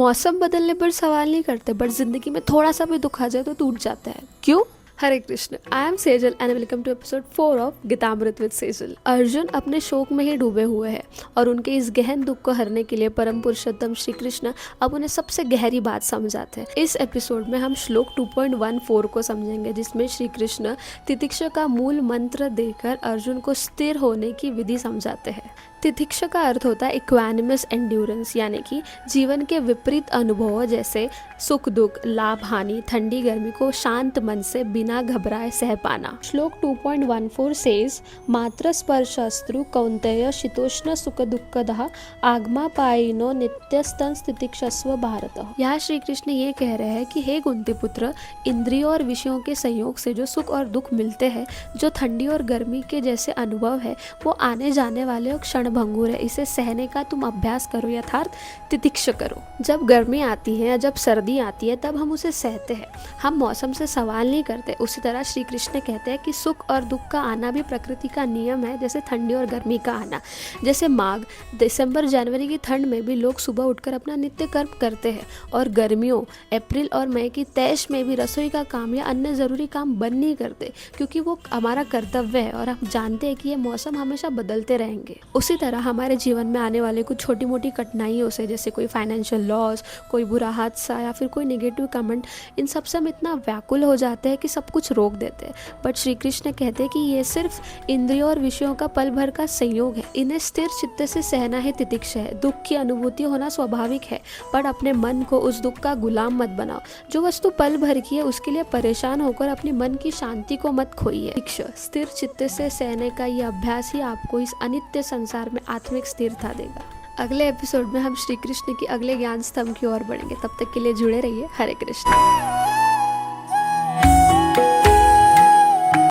मौसम बदलने पर सवाल नहीं करते, बट जिंदगी में थोड़ा सा भी दुख आ जाए तो टूट जाता है। क्यों? Hare Krishna, I am Sejal and welcome to episode 4 of Geetamrit with Sejal. Arjun अपने शोक में ही डूबे हुए हैं और उनके इस गहन दुख को हरने के लिए परम पुरुषोत्तम श्री कृष्ण अब उन्हें सबसे गहरी बात समझाते हैं। इस एपिसोड में हम श्लोक 2.14 को समझेंगे, जिसमें श्री कृष्ण तितिक्षा का मूल मंत्र देकर अर्जुन को स्थिर होने की विधि समझाते हैं। तितिक्षा का अर्थ होता है इक्वानिमस एंड्योरेंस, यानी कि जीवन के विपरीत अनुभवों जैसे सुख दुख, लाभ हानि, ठंडी गर्मी को शांत मन से बिना घबराए सह पाना। श्लोक 2.14 सेज मात्र स्पर्शस्त्रु कौन्तेय शीतोष्ण सुख दुःखदः आगमापायिनो नित्यस्तन तितिक्षस्व भारत। यहाँ श्री कृष्ण ये कह रहे हैं कि हे कुंती पुत्र, इंद्रियों और विषयों के संयोग से जो सुख और दुख मिलते हैं, जो ठंडी और गर्मी के जैसे अनुभव है, वो आने जाने वाले और क्षण भंगुर है। इसे सहने का तुम अभ्यास करो, यथार्थ तितिक्षा करो। जब गर्मी आती है या जब सर्दी आती है तब हम उसे सहते हैं, हम मौसम से सवाल नहीं करते। उसी तरह श्री कृष्ण कहते हैं कि सुख और दुख का आना भी प्रकृति का नियम है, जैसे ठंडी और गर्मी का आना। जैसे माघ, दिसंबर, जनवरी की ठंड में भी लोग सुबह उठकर अपना नित्य कर्म करते हैं, और गर्मियों अप्रैल और मई की तैश में भी रसोई का काम या अन्य ज़रूरी काम बंद नहीं करते, क्योंकि वो हमारा कर्तव्य है और हम जानते हैं कि ये मौसम हमेशा बदलते रहेंगे। उसी तरह हमारे जीवन में आने वाले कुछ छोटी मोटी कठिनाइयों से, जैसे कोई फाइनेंशियल लॉस, कोई बुरा हादसा या फिर कोई नेगेटिव कमेंट, इन सब से हम इतना व्याकुल हो जाते हैं कि सब कुछ रोक देते हैं। बट श्री कृष्ण कहते हैं कि ये सिर्फ इंद्रियों और विषयों का पल भर का संयोग है, इन्हें स्थिर चित्त से सहना ही तितिक्षा है। दुख की अनुभूति होना स्वाभाविक है, पर अपने मन को उस दुख का गुलाम मत बनाओ। जो वस्तु पल भर की है उसके लिए परेशान होकर अपने मन की शांति को मत खोइए। स्थिर चित्त से सहने का ये अभ्यास ही आपको इस अनित्य संसार में आत्मिक स्थिरता देगा। अगले एपिसोड में हम श्री कृष्ण की अगले ज्ञान स्तंभ की ओर बढ़ेंगे। तब तक के लिए जुड़े रहिए। हरे कृष्ण।